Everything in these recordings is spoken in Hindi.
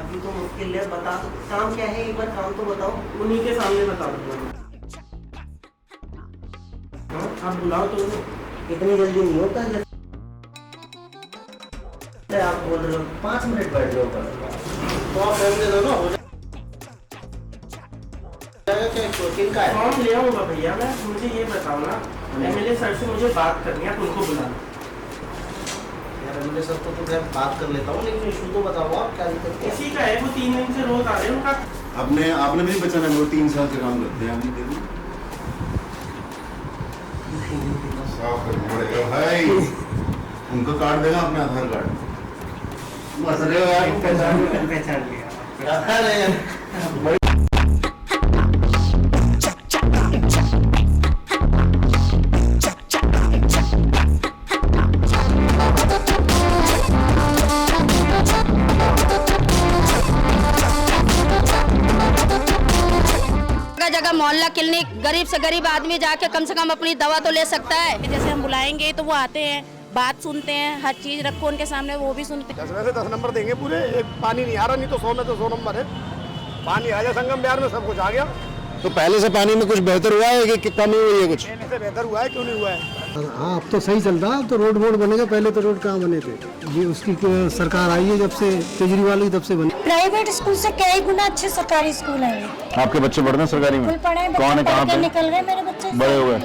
भी तो मुश्किल है। बता तो काम क्या है, एक बार काम तो बताओ। उन्हीं के सामने बता दूंगा। हाँ आप बुलाओ तो इतनी जल्दी नहीं होता है। आप बोल रहे हो 5 मिनट बैठ जाओ बस, तो आप फॉर्म दे दो ना, हो जाएगा। किनका है फॉर्म? ले आऊँगा भैया मैं। मुझे ये बताओ ना, एमएलए सर से मुझे बात करनी है, आप उनको बुलाना। यार एमएलए सर तो खैर बात कर लेता हूँ, लेकिन इशू तो बताओ आप, क्या दिक्कत है? इसी का है, वो 3 दिन से रोज आ रहे हैं उनका। आपने भी बचाना है, वो 3 साल से काम करते हैं। आपने देखो साफ करना पड़ेगा भाई। उनका कार्ड देगा, अपना आधार कार्ड। बस रहे हो यार, पहचान लिया। अरे जगह मोहल्ला क्लिनिक, गरीब से गरीब आदमी जाके कम से कम अपनी दवा तो ले सकता है। जैसे हम बुलाएंगे तो वो आते हैं, बात सुनते हैं, हर चीज रखो उनके सामने, वो भी सुनते हैं। 10 में से 10 नंबर देंगे पूरे। एक पानी नहीं आ रहा, नहीं तो 100 में तो 100 नंबर है। पानी आ जाए संगम बिहार में, सब कुछ आ गया। तो पहले से पानी में कुछ बेहतर हुआ है कि कमी हुई है? कुछ पहले से बेहतर हुआ है, क्यों नहीं हुआ है? हाँ अब तो सही चल रहा है। अब तो रोड बनेगा, पहले तो रोड कहाँ बने थे। ये उसकी सरकार आई है जब से, केजरीवाल की तब से बनी। प्राइवेट स्कूल से कई गुना अच्छे सरकारी स्कूल है। आपके बच्चे पढ़ते हैं सरकारी में? पढ़े, कौन है, कहाँ पे निकल रहे मेरे बच्चे, बड़े हुए?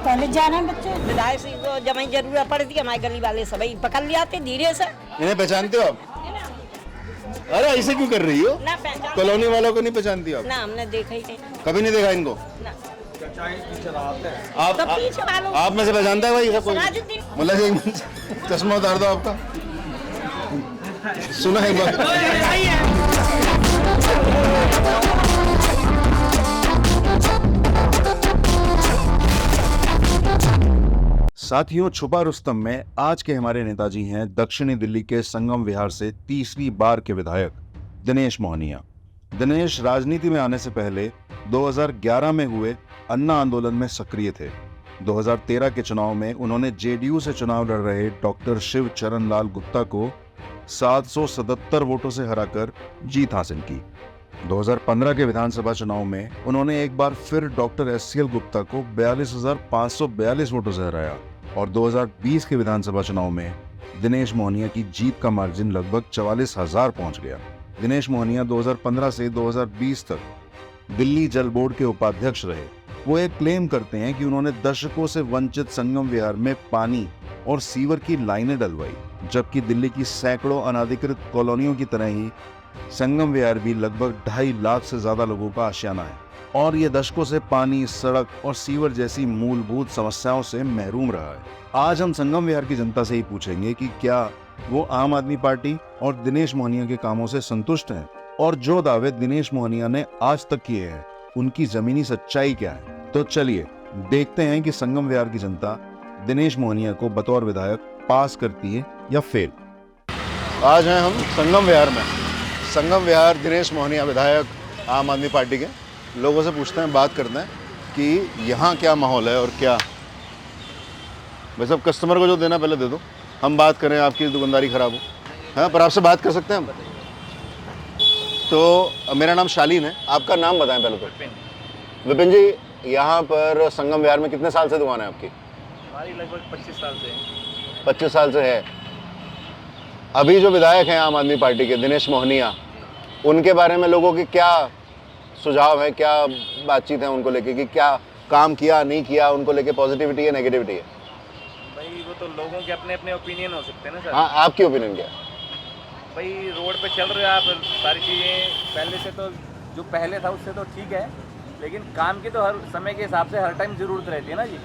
कॉलेज जाना है बच्चे। विधायक से तो जब ही जरूरत पड़ती है, हमारे गली वाले सभी पकड़ ले आते धीरे से। इन्हें पहचानते हो आप? अरे ऐसे क्यों कर रही हो? ना पहचान, कॉलोनी वालों को नहीं पहचानती आप? ना हमने देखा ही नहीं। कभी नहीं देखा इनको? ना। आप तो पीछे वालों आप में से पहचानता है भाई सब कोई? सिराजुद्दीन। मुल्ला जी चश्मा उतार दो आपका। सुना है एक बार। साथियों, छुपा रुस्तम में आज के हमारे नेताजी हैं दक्षिणी दिल्ली के संगम विहार से तीसरी बार के विधायक दिनेश मोहनिया। दिनेश राजनीति में आने से पहले 2011 में हुए अन्ना आंदोलन में सक्रिय थे। 2013 के चुनाव में उन्होंने जेडीयू से चुनाव लड़ रहे डॉक्टर शिव चरण लाल गुप्ता को 777 वोटों से हराकर जीत हासिल की। 2015 के विधानसभा चुनाव में उन्होंने एक बार फिर डॉक्टर एससीएल गुप्ता को 42,542 वोटों से हराया और 2020 के विधानसभा चुनाव में दिनेश मोहनिया की जीत का मार्जिन लगभग 44,000 पहुंच गया। दिनेश मोहनिया 2015 से 2020 तक दिल्ली जल बोर्ड के उपाध्यक्ष रहे। वो एक क्लेम करते हैं कि उन्होंने दशकों से वंचित संगम विहार में पानी और सीवर की लाइनें डलवाई, जबकि दिल्ली की सैकड़ों अनाधिकृत कॉलोनियों की तरह ही संगम विहार भी लगभग 2.5 लाख से ज्यादा लोगों का आशियाना है और ये दशकों से पानी, सड़क और सीवर जैसी मूलभूत समस्याओं से महरूम रहा है। आज हम संगम विहार की जनता से ही पूछेंगे कि क्या वो आम आदमी पार्टी और दिनेश मोहनिया के कामों से संतुष्ट हैं और जो दावे दिनेश मोहनिया ने आज तक किए हैं उनकी जमीनी सच्चाई क्या है। तो चलिए देखते हैं कि संगम विहार की जनता दिनेश मोहनिया को बतौर विधायक पास करती है या फेल। आज हैं हम संगम विहार में। संगम विहार दिनेश मोहनिया विधायक आम आदमी पार्टी के। लोगों से पूछते हैं, बात करते हैं कि यहाँ क्या माहौल है और क्या। वैसे अब कस्टमर को जो देना पहले दे दो, हम बात करें, आपकी दुकानदारी खराब हो। हाँ, पर आपसे बात कर सकते हैं हम? तो मेरा नाम शालीन है, आपका नाम बताएं पहले तो। विपिन जी, यहाँ पर संगम विहार में कितने साल से दुकान है आपकी? हमारी लगभग 25 साल से है। 25 साल से है। अभी जो विधायक हैं आम आदमी पार्टी के दिनेश मोहनिया, उनके बारे में लोगों की क्या सुझाव है, क्या बातचीत है उनको लेके कि क्या काम किया नहीं किया, उनको लेके पॉजिटिविटी है नेगेटिविटी है? भाई वो तो लोगों के अपने अपने ओपिनियन हो सकते हैं ना सर। हाँ, आपकी ओपिनियन क्या है? भाई रोड पे चल रहे हो आप, सारी चीज़ें पहले से तो जो पहले था उससे तो ठीक है, लेकिन काम की तो हर समय के हिसाब से हर टाइम ज़रूरत रहती है ना जी।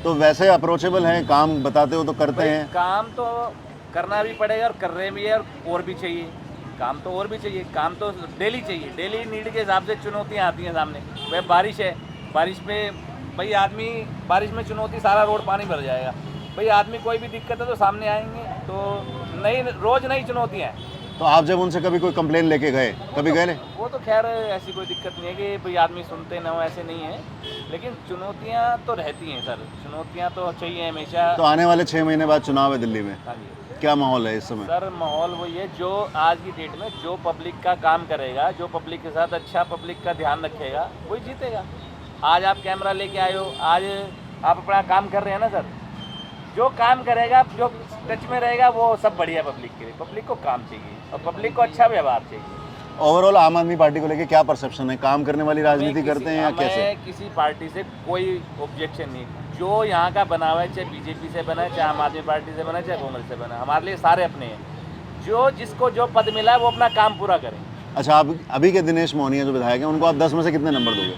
तो वैसे अप्रोचेबल हैं, काम बताते हो तो करते हैं? काम तो करना भी पड़ेगा और कर रहे भी है और भी चाहिए काम, तो और भी चाहिए काम, तो डेली चाहिए। डेली नीड के हिसाब से चुनौतियाँ आती हैं सामने। वह बारिश है, बारिश में भाई आदमी, बारिश में चुनौती, सारा रोड पानी भर जाएगा। भाई आदमी कोई भी दिक्कत है तो सामने आएंगे, तो नई रोज़ नई चुनौतियाँ हैं। तो आप जब उनसे कभी कोई कंप्लेन लेके गए, कभी गए नहीं? वो तो खैर ऐसी कोई दिक्कत नहीं है कि भाई आदमी सुनते ना हो, ऐसे नहीं है, लेकिन चुनौतियाँ तो रहती हैं सर। चुनौतियाँ तो चाहिए हमेशा। तो आने वाले 6 महीने बाद चुनाव है दिल्ली में, हाँ जी। क्या माहौल है इस समय? सर माहौल वही है जो आज की डेट में जो पब्लिक का काम करेगा, जो पब्लिक के साथ अच्छा पब्लिक का ध्यान रखेगा वही जीतेगा। आज आप कैमरा लेके आए हो, आज आप अपना काम कर रहे हैं ना सर, जो काम करेगा, जो टच में रहेगा वो सब बढ़िया पब्लिक के लिए। पब्लिक को काम चाहिए और पब्लिक को अच्छा व्यवहार चाहिए। ओवरऑल आम आदमी पार्टी को लेके क्या परसेप्शन है? काम करने वाली राजनीति करते हैं या कैसे? मैं किसी पार्टी से कोई ऑब्जेक्शन नहीं, जो यहाँ का बना हुआ है, चाहे बीजेपी से बना है, चाहे आम आदमी पार्टी से बना है, चाहे कांग्रेस से बना है, हमारे लिए सारे अपने हैं। जो जिसको जो पद मिला है वो अपना काम पूरा करें। अच्छा, आप अभी के दिनेश मोहनिया जो विधायक हैं उनको आप 10 में से कितने नंबर दोगे?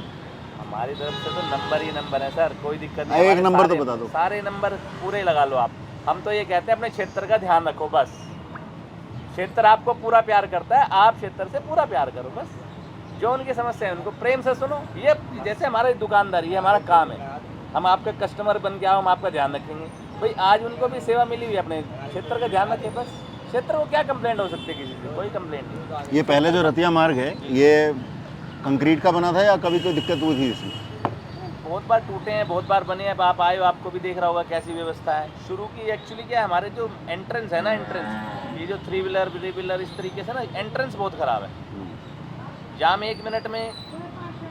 हमारी तरफ से तो नंबर ही नंबर है सर, कोई दिक्कत नहीं। एक हमारे नंबर तो सारे- बता दो। सारे नंबर पूरे लगा लो आप। हम तो ये कहते हैं अपने क्षेत्र का ध्यान रखो बस। क्षेत्र आपको पूरा प्यार करता है, आप क्षेत्र से पूरा प्यार करो बस। जो उनकी समस्या है उनको प्रेम से सुनो। ये जैसे हमारी दुकानदारी, ये हमारा काम है, हम आपके कस्टमर बन के आओ, हम आपका ध्यान रखेंगे भाई। आज उनको भी सेवा मिली हुई है, अपने क्षेत्र का ध्यान रखें बस। क्षेत्र को क्या कंप्लेंट हो सकती है किसी से? कोई कंप्लेंट नहीं। ये पहले जो रतिया मार्ग है ये कंक्रीट का बना था या कभी कोई दिक्कत हुई थी इसमें? बहुत बार टूटे हैं, बहुत बार बने हैं। अब आप आए हो, आपको भी देख रहा होगा कैसी व्यवस्था है। शुरू की एक्चुअली क्या है, हमारे जो एंट्रेंस है ना, एंट्रेंस ये जो 3 व्हीलर इस तरीके से ना, एंट्रेंस बहुत ख़राब है। जाम 1 मिनट में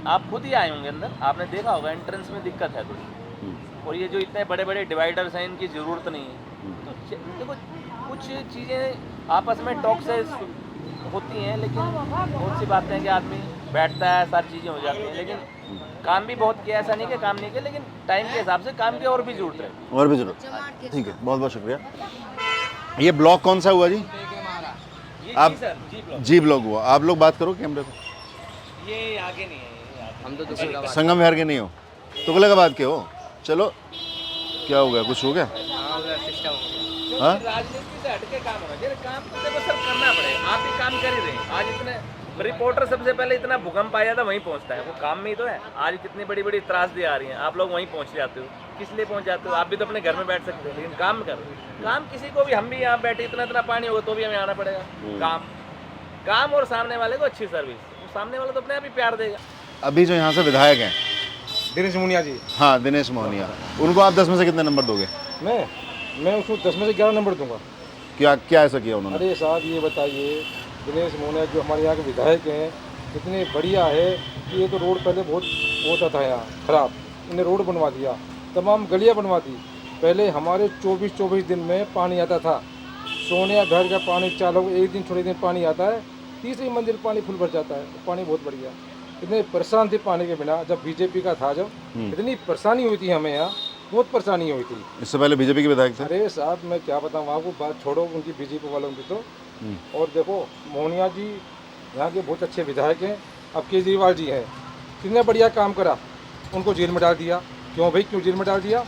आप खुद ही आए होंगे अंदर, आपने देखा होगा एंट्रेंस में दिक्कत है थोड़ी। और ये जो इतने बड़े बड़े डिवाइडर्स हैं इनकी ज़रूरत नहीं है। तो देखो कुछ चीज़ें आपस में टॉक से होती हैं, लेकिन बहुत सी बातें हैं कि आदमी बैठता है, सारी चीज़ें हो जाती हैं। लेकिन काम भी बहुत किया, ऐसा नहीं कि काम नहीं किया, लेकिन टाइम के हिसाब से काम की और भी जरूरत है। और भी जरूरत? ठीक है, बहुत बहुत शुक्रिया। ये ब्लॉक कौन सा हुआ जी? आप जी ब्लॉक हुआ। आप लोग बात करो कैमरे को। ये आगे नहीं है, हम तो संगम विहार के नहीं हो, तुगलकाबाद के हो। चलो, क्या हो गया? कुछ हो गया? हाँ? राजनीति से हटके काम होना चाहिए। काम तो देखो सर करना पड़ेगा, आप ही काम कर ही रहे हैं। आज इतने रिपोर्टर सबसे पहले इतना भूकंप आया था वहीं पहुंचता है, वो काम में ही तो है। आज कितनी बड़ी बड़ी त्रासदी आ रही हैं, आप लोग वहीं पहुंच जाते हो। किस लिए पहुंच जाते हो? आप भी तो अपने घर में बैठ सकते हो, लेकिन काम करो। काम किसी को भी, हम भी यहाँ बैठे, इतना पानी होगा तो भी हमें आना पड़ेगा। काम और सामने वाले को अच्छी सर्विस, सामने वाला तो अपने आप ही प्यार देगा। अभी जो यहाँ से विधायक हैं दिनेश मोहनिया जी। हाँ, दिनेश मोहनिया, उनको आप 10 में से कितने नंबर दोगे? मैं उसको 10 में से 11 नंबर दूंगा। क्या क्या ऐसा किया उन्होंने? अरे साहब ये बताइए, दिनेश मोहनिया जो हमारे यहाँ के विधायक हैं, इतने बढ़िया है कि ये तो रोड पहले बहुत होता था यहाँ खराब, इन्हें रोड बनवा दिया, तमाम गलियाँ बनवा दी। पहले हमारे 24 दिन में पानी आता था। सोनिया घर का पानी चालू, एक दिन छोड़े दिन पानी आता है, तीसरी मंजिल पानी फुल भर जाता है। पानी बहुत बढ़िया। इतने परेशान थे पानी के बिना, जब बीजेपी का था, जब इतनी परेशानी हुई थी हमें यहाँ, बहुत परेशानी हुई थी। इससे पहले बीजेपी के विधायक थे? अरे साहब मैं क्या बताऊँ आपको, बात छोड़ो उनकी, बीजेपी वालों की तो। और देखो मोहनिया जी यहाँ के बहुत अच्छे विधायक हैं। अब केजरीवाल जी हैं, कितने बढ़िया काम करा, उनको जेल में डाल दिया। क्यों भाई, क्यों जेल में डाल दिया?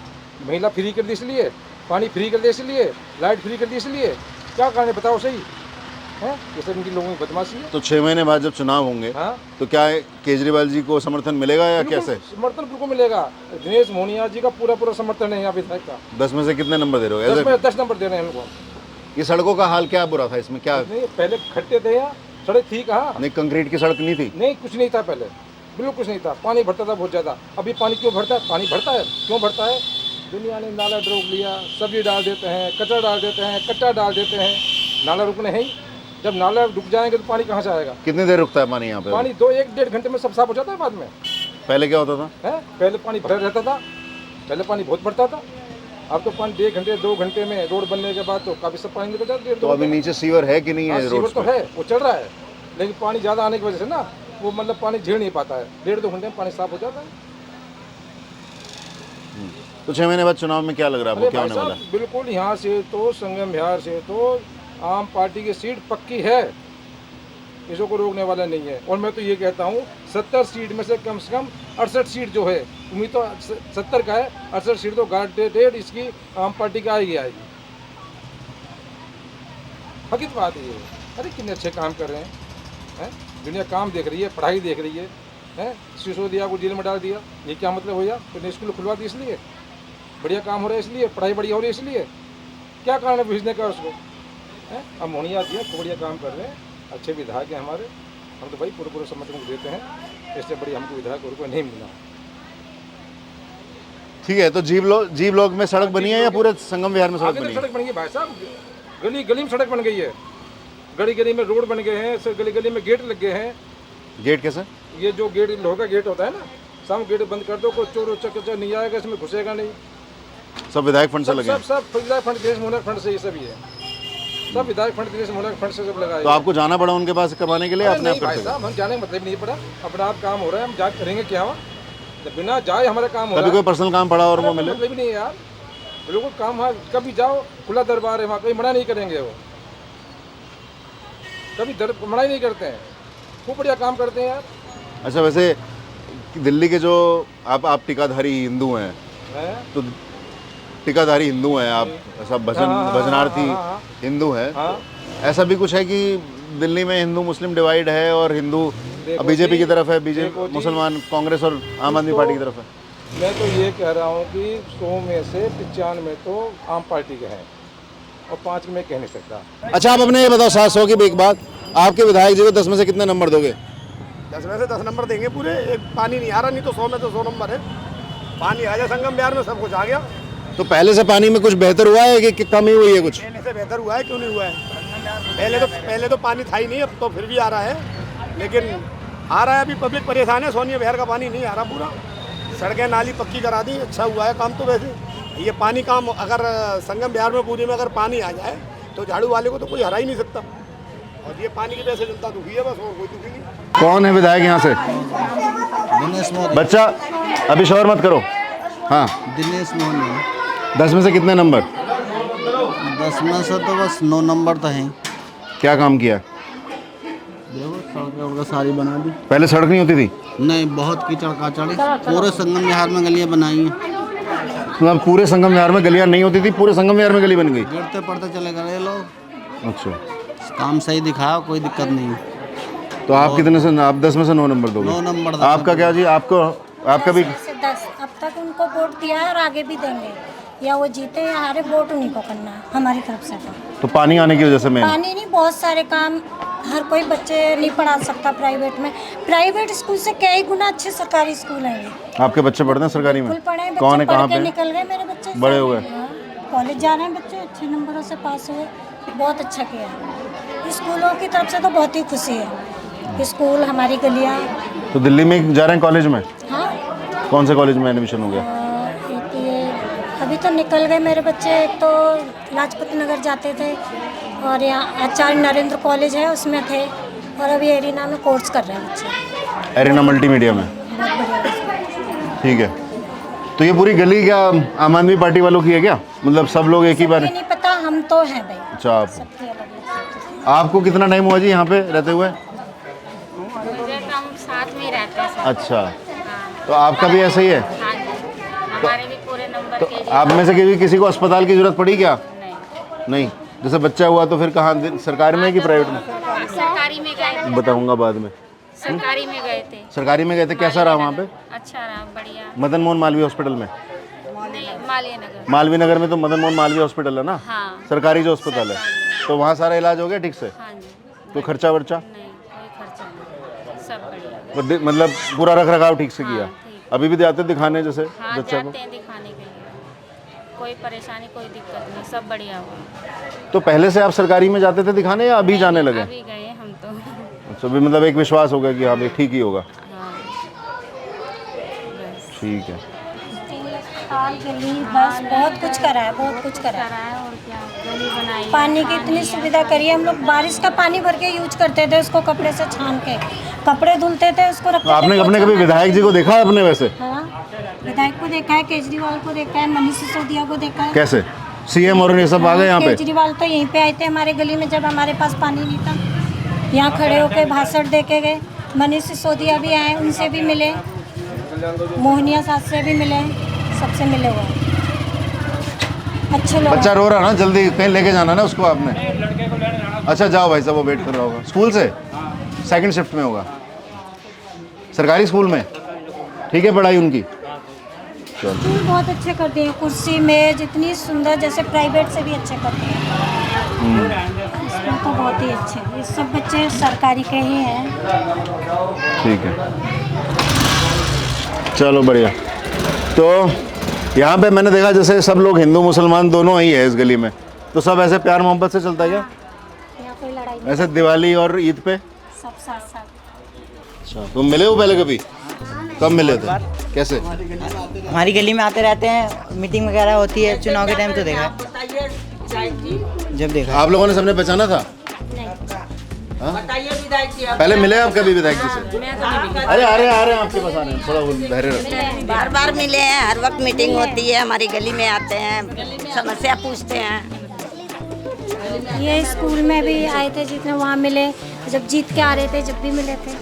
महिला फ्री कर दी इसलिए, पानी फ्री कर दी इसलिए, लाइट फ्री कर दी इसलिए, क्या कारण है बताओ सही है? ये सब इनकी लोगों की बदमाशी है। तो 6 महीने बाद जब चुनाव होंगे, हाँ, तो क्या केजरीवाल जी को समर्थन मिलेगा या कैसे? समर्थन बिल्कुल मिलेगा। दिनेश मोहनिया जी का पूरा समर्थन है यहाँ विधायक का। 10 में से कितने नंबर दे रहे हो? 10 नंबर दे रहे हैं उनको। ये सड़कों का हाल क्या बुरा था इसमें? क्या नहीं, पहले खट्टे थे यहाँ, सड़क थी कहाँ? नहीं, कंक्रीट की सड़क नहीं थी? नहीं, कुछ नहीं था पहले, बिल्कुल कुछ नहीं था। पानी भरता था बहुत ज़्यादा। अभी पानी क्यों भरता है? पानी भरता है, क्यों भरता है? दुनिया ने नाला रोक लिया, सब्जी डाल देते हैं, कचरा डाल देते हैं, कट्टा डाल देते हैं, नाला रुकने हैं ही। जब नाला रुक जाएंगे तो पानी कहाँ से आएगा? कितनी देर रुकता है पानी यहाँ पे? पानी 1-1.5 घंटे में सब साफ हो जाता है बाद में। पहले क्या होता था? है पहले पानी भरा रहता था, पहले पानी बहुत भरता था। अब तो पानी 1 घंटे 2 घंटे में, रोड बनने के बाद तो काफ़ी सब पानी निकल जाता है। तो अभी नीचे सीवर है कि नहीं है? सीवर रोड तो है, वो चल रहा है, लेकिन पानी ज़्यादा आने की वजह से ना वो मतलब पानी झेल नहीं पाता है। 1.5-2 घंटे में पानी साफ हो जाता है। तो 6 महीने बाद चुनाव में क्या लग रहा है, अरे क्या भाई होने वाला साहब, है? बिल्कुल यहाँ से तो संगम विहार से तो आम पार्टी की सीट पक्की है, इसको को रोकने वाला नहीं है। और मैं तो ये कहता हूँ 70 सीट में से कम 68 सीट जो है, उम्मीद तो 70 का है, 68 सीट तो गारंटेड इसकी आम पार्टी की आएगी। हकीकत बात है ये। अरे कितने अच्छे काम कर रहे हैं, दुनिया काम देख रही है, पढ़ाई देख रही है। सिसोदिया को जेल में डाल दिया, ये क्या मतलब हुआ? तो स्कूल खुलवा दी इसलिए, बढ़िया काम हो रहा है इसलिए, पढ़ाई बढ़िया हो रही है इसलिए, क्या कारण है भेजने का उसको? अब मोहनिया जी खूब बढ़िया काम कर रहे हैं, अच्छे विधायक हैं हमारे, हम तो भाई पूरे समर्थन देते हैं। इससे बड़ी हमको विधायक और कोई नहीं मिला। ठीक है, तो जी ब्लॉक में सड़क बनी है या पूरे संगम विहार में सड़क आगे बनी तो है? सड़क बनी है भाई साहब, गली गली में सड़क बन गई है, गली गली में रोड बन गए हैं, गली गली में गेट लग गए हैं। गेट कैसे? ये जो गेट लोहे का गेट होता है ना, सामने गेट बंद कर दो, कोई चोर चक्कर नहीं आएगा, इसमें घुसेगा नहीं। सब विधायक फंड से लगे हैं? सब विधायक फंड, दिनेश मोहनिया फंड से ये सब ही है, सब विधायक फंड दिनेश मोहनिया फंड से सब लगाए। तो आपको जाना पड़ा उनके पास कमाने के लिए? अपने आप भाई साहब, हम जाने का मतलब नहीं पड़ा, अपना आप काम हो रहा है, हम जा करेंगे क्या? जब बिना जाए हमारा काम हो रहा है। कभी कोई पर्सनल काम पड़ा और वो मिले? मतलब नहीं है यार, लोगों को काम है, कभी जाओ, खुला दरबार है वहाँ, कहीं मना नहीं करेंगे वो, कभी मना ही नहीं करते हैं, खूब बढ़िया काम करते हैं यार। अच्छा, वैसे दिल्ली के जो आप टिकाधारी हिंदू हैं, तो टिकाधारी हिंदू हैं आप, सब भजनार्थी हिंदू हैं, ऐसा भी कुछ है कि दिल्ली में हिंदू मुस्लिम डिवाइड है और हिंदू बीजेपी की तरफ है, बीजेपी मुसलमान कांग्रेस और आम आदमी पार्टी की तरफ है? मैं तो ये कह रहा हूँ कि 100 में से 95 तो आम पार्टी के हैं और 5 में कह नहीं सकता। अच्छा, आप अपने ये बताओ 700 की एक बात, आपके विधायक जी को 10 में से कितने नंबर दोगे? 10 में से 10 नंबर देंगे पूरे। एक पानी नहीं आ रहा, नहीं तो 100 में तो 100 नंबर है। पानी आ जाए संगम बिहार में, सब कुछ आ गया। तो पहले से पानी में कुछ बेहतर हुआ है कि कमी हुई है? कुछ पहले से बेहतर हुआ है, क्यों नहीं हुआ है? पहले तो पानी था ही नहीं, अब तो फिर भी आ रहा है, लेकिन आ रहा है। अभी पब्लिक परेशान है, सोनिया बिहार का पानी नहीं आ रहा पूरा। सड़कें नाली पक्की करा दी, अच्छा हुआ है काम। तो वैसे ये पानी काम अगर संगम बिहार में पूरी में अगर पानी आ जाए तो झाड़ू वाले को तो कोई हरा ही नहीं सकता। और ये पानी की वजह से जनता दुखी है, बस और कोई दुखी नहीं। कौन है विधायक यहाँ से? दिनेश मोहनिया। बच्चा अभी शोर मत करो। हाँ, दिनेश मोहनिया। 10 में से कितने नंबर? 10 में से तो बस 9 नंबर तो हैं। क्या काम किया? देखो सड़कें सारी बना दी। पहले सड़क नहीं होती थी? नहीं, बहुत कीचड़ काचड़, पूरे संगम विहार में गलियाँ बनाई हैं। मतलब पूरे संगम विहार में गलियाँ नहीं होती थी, पूरे संगम विहार में गली बन गई? गिरते पड़ते चले गए लोग। अच्छा, काम सही दिखाया, कोई दिक्कत नहीं। तो आप कितने से? आप 10 में से 9 नंबर दोगे? 9 नंबर। आपका क्या जी? आपका भी 10 से 10 अब तक उनको वोट दिया है और आगे भी देंगे, या वो जीते या हारे, वोट उन्हीं को करना है हमारी तरफ से। तो पानी आने की वजह से मैं पानी नहीं, बहुत सारे काम, हर कोई बच्चे नहीं पढ़ा सकता प्राइवेट में। प्राइवेट स्कूल से कई गुना अच्छे सरकारी स्कूल हैं। आपके बच्चे पढ़ते हैं सरकारी में? पढ़े हैं, कौन है, कहाँ पे? निकल गए मेरे बच्चे, बड़े हो गए, कॉलेज जा रहे हैं बच्चे, अच्छे नंबरों से पास हुए, बहुत अच्छा किया। स्कूलों की तरफ से तो बहुत ही खुशी है। स्कूल, हमारी गलियाँ। तो दिल्ली में जा रहे हैं कॉलेज में? हाँ। कौन से कॉलेज में एडमिशन हो गया? अभी तो निकल गए मेरे बच्चे, एक तो लाजपत नगर जाते थे और यहाँ आचार्य नरेंद्र कॉलेज है उसमें थे, और अभी एरिना में कोर्स कर रहे हैं बच्चे। एरिना मल्टीमीडिया में? बहुत बढ़िया। ठीक है। तो ये पूरी गली क्या आम आदमी पार्टी वालों की है क्या? मतलब सब लोग एक ही बार? नहीं पता, हम तो हैं भाई। अच्छा, आप सबकी अलग। आपको कितना टाइम हुआ जी यहाँ पे रहते हुए? मुझे तो हम साथ में ही रहते हैं। अच्छा, तो आपका भी ऐसा ही है? हाँ जी, हमारे भी पूरे नंबर तो के। आप में से किसी को अस्पताल की जरूरत पड़ी क्या? नहीं। जैसे बच्चा हुआ तो फिर कहाँ, सरकारी में कि प्राइवेट में? सरकारी में गए थे। बताऊंगा बाद में। सरकारी में गए थे। सरकारी में गए थे, कैसा रहा वहाँ पे? अच्छा रहा, बढ़िया। मदन मोहन मालवीय हॉस्पिटल में? नहीं, मालवीय नगर। मालवीय नगर में तो मदन मोहन मालवीय हॉस्पिटल है ना? हाँ। सरकारी जो अस्पताल है, तो वहाँ सारा इलाज हो गया ठीक से? हाँ जी। तो खर्चा वर्चा? नहीं, कोई खर्चा नहीं, सब बढ़िया। मतलब पूरा रख रखाव ठीक से किया? ठीक। अभी भी जाते दिखाने जैसे हाँ, बच्चा को? जाते हैं दिखाने के लिए, कोई परेशानी कोई दिक्कत नहीं, सब बढ़िया हुआ। तो पहले से आप सरकारी में जाते थे दिखाने या अभी जाने लगे? अभी गए हम तो। अच्छा, भी मतलब एक विश्वास हो गया कि हाँ भाई ठीक ही होगा। हाँ, ठीक है। गली, बस बहुत कुछ करा है, बहुत कुछ करा है। और क्या, गली बनाई, पानी की इतनी सुविधा करी है। हम लोग बारिश का पानी भर के यूज करते थे, उसको कपड़े से छान के कपड़े धुलते थे, उसको रखते थे। आपने अपने कभी विधायक जी को देखा है अपने? वैसे हाँ, विधायक को देखा है, केजरीवाल को देखा है, मनीष सिसोदिया को देखा है। कैसे सीएम और ये सब आ गए यहाँ पे? केजरीवाल तो यहीं पे आए थे हमारे गली में, जब हमारे पास पानी नहीं था, यहाँ खड़े होकर भाषण दे के गए। मनीष सिसोदिया भी आए, उनसे भी मिले, मोहनिया साहब से भी मिले, सबसे मिले हुए अच्छे लोग। बच्चा रो रहा ना, जल्दी कहीं लेके जाना ना उसको आपने। अच्छा जाओ भाई साहब, वो वेट कर रहा होगा स्कूल से, सेकंड शिफ्ट में होगा सरकारी स्कूल में। ठीक है पढ़ाई उनकी? चलो, स्कूल बहुत अच्छे कर दिए, कुर्सी मेज इतनी सुंदर, जैसे प्राइवेट से भी अच्छे कर दिए। इसमें तो बहुत ही अच्छे, ये सब बच्चे सरकारी के ही हैं। ठीक है, चलो बढ़िया। तो यहाँ पे मैंने देखा जैसे सब लोग हिंदू मुसलमान दोनों ही है इस गली में, तो सब ऐसे प्यार मोहब्बत से चलता है क्या? यहाँ कोई लड़ाई नहीं, ऐसे दिवाली और ईद पे? सब साथ साथ। अच्छा, तुम मिले हो पहले कभी? कब मिले थे? कैसे? हमारी गली में आते रहते हैं, मीटिंग वगैरह होती है, चुनाव के टाइम तो देखा है। जब देखा आप लोगों ने सबने पहचाना था? हाँ? पहले मिले आप कभी विधायक जी से? अरे आ रहे हैं आपके पास, आ रहे हैं, थोड़ा धैर्य रखो। बार बार मिले हैं, हर वक्त मीटिंग होती है, हमारी गली में आते हैं, समस्या पूछते हैं। ये स्कूल में भी आए थे, जितने वहाँ मिले, जब जीत के आ रहे थे, जब भी मिले थे।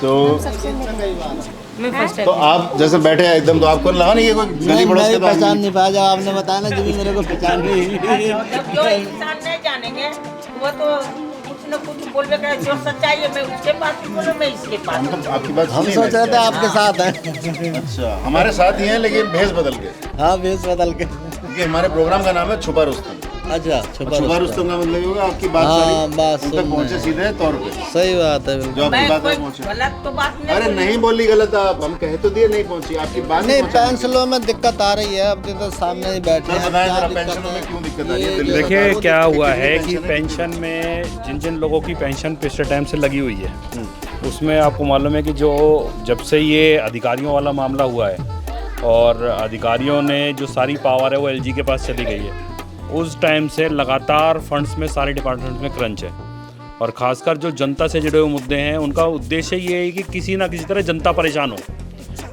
तो सबसे मिले। तो आप जैसे बैठे हैं एकदम, तो आपको लगा नहीं ये कोई गली पड़ोस के पहचान नहीं पाया, जब आपने बताया ना, जब मेरे को पहचान नहीं। जो इंसान नहीं जानेंगे वो तो कुछ न कुछ बोलबे करे, जो सच्चाई है मैं उसके पास ही बोलूं, मैं इसके पास। आपकी बात हम सोच रहे थे आपके साथ हैं। अच्छा, हमारे साथ ही हैं लेकिन भेष बदल के। हाँ, भेष बदल के, क्योंकि हमारे प्रोग्राम का नाम है छुपा रुस्तम। अच्छा, छुपा रुस्तम का मतलब ये होगा आपकी बात सारी उन तक पहुंचे सीधे तौर पे। सही बात है, जो आपकी बात में पहुंचे। गलत तो बात नहीं। अरे नहीं बोली गलत, आप हम कह तो दिए नहीं पहुंची, आपकी बात नहीं। पेंशनों में दिक्कत आ रही है, अब तो सामने ही बैठे हैं। पेंशनों में क्यों दिक्कत आ रही है? देखिए क्या हुआ है कि पेंशन में जिन जिन लोगों की पेंशन पिछले टाइम से लगी हुई है, उसमें आपको मालूम है कि जो जब से ये अधिकारियों वाला मामला हुआ है और अधिकारियों ने जो सारी पावर है वो एलजी के पास चली गई है, उस टाइम से लगातार फंड्स में सारे डिपार्टमेंट में क्रंच है। और ख़ासकर जो जनता से जुड़े हुए मुद्दे हैं, उनका उद्देश्य ये है कि किसी ना किसी तरह जनता परेशान हो,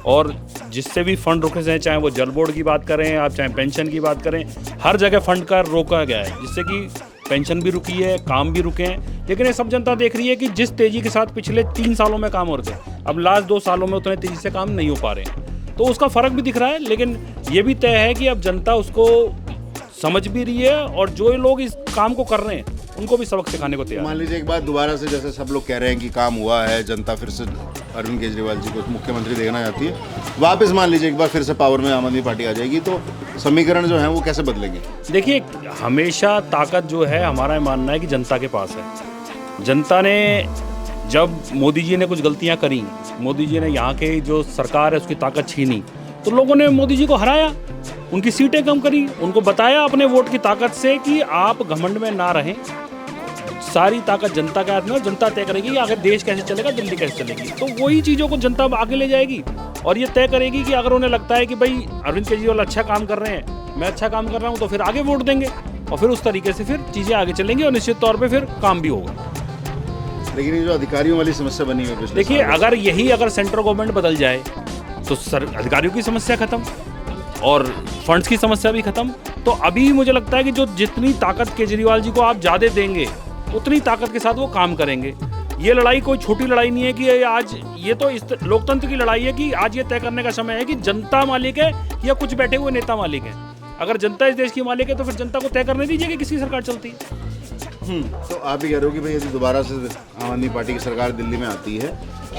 और जिससे भी फंड रुके हैं, चाहे वो जल बोर्ड की बात करें आप, चाहे पेंशन की बात करें, हर जगह फंड का रोका गया है, जिससे कि पेंशन भी रुकी है, काम भी रुके हैं। लेकिन ये सब जनता देख रही है कि जिस तेज़ी के साथ पिछले 3 सालों में काम हो रहे थे, अब लास्ट 2 सालों में उतने तेज़ी से काम नहीं हो पा रहे हैं, तो उसका फ़र्क भी दिख रहा है। लेकिन ये भी तय है कि अब जनता उसको समझ भी रही है, और जो लोग इस काम को कर रहे हैं उनको भी सबक सिखाने को तैयार। मान लीजिए एक बार दोबारा से, जैसे सब लोग कह रहे हैं कि काम हुआ है, जनता फिर से अरविंद केजरीवाल जी को मुख्यमंत्री देखना चाहती है, वापस मान लीजिए एक बार फिर से पावर में आम आदमी पार्टी आ जाएगी, तो समीकरण जो है वो कैसे बदलेंगे? देखिए, हमेशा ताकत जो है, हमारा मानना है कि जनता के पास है। जनता ने जब मोदी जी ने कुछ गलतियां करी, मोदी जी ने यहाँ के जो सरकार है उसकी ताकत छीनी, तो लोगों ने मोदी जी को हराया, उनकी सीटें कम करी, उनको बताया अपने वोट की ताकत से कि आप घमंड में ना रहें, सारी ताकत जनता के हाथ में, और जनता तय करेगी कि आखिर देश कैसे चलेगा, दिल्ली कैसे चलेगी। तो वही चीज़ों को जनता आगे ले जाएगी और ये तय करेगी कि अगर उन्हें लगता है कि भाई अरविंद केजरीवाल अच्छा काम कर रहे हैं, मैं अच्छा काम कर रहा हूँ, तो फिर आगे वोट देंगे, और फिर उस तरीके से फिर चीज़ें आगे चलेंगी और निश्चित तौर पर फिर काम भी होगा। लेकिन ये जो अधिकारियों वाली समस्या बनी हुई है, देखिए, अगर सेंट्रल गवर्नमेंट बदल जाए तो अधिकारियों की समस्या खत्म और फंड्स की समस्या भी खत्म। तो अभी मुझे लगता है कि जो जितनी ताकत केजरीवाल जी को आप ज़्यादा देंगे, उतनी ताकत के साथ वो काम करेंगे। ये लड़ाई कोई छोटी लड़ाई नहीं है कि आज, ये तो इस लोकतंत्र की लड़ाई है कि आज ये तय करने का समय है कि जनता मालिक है या कुछ बैठे हुए नेता मालिक हैं। अगर जनता इस देश की मालिक है तो फिर जनता को तय करने दीजिए कि किसकी सरकार चलती है। तो आप ही कह रहे हो कि भाई यदि दोबारा से आम आदमी पार्टी की सरकार दिल्ली में आती है,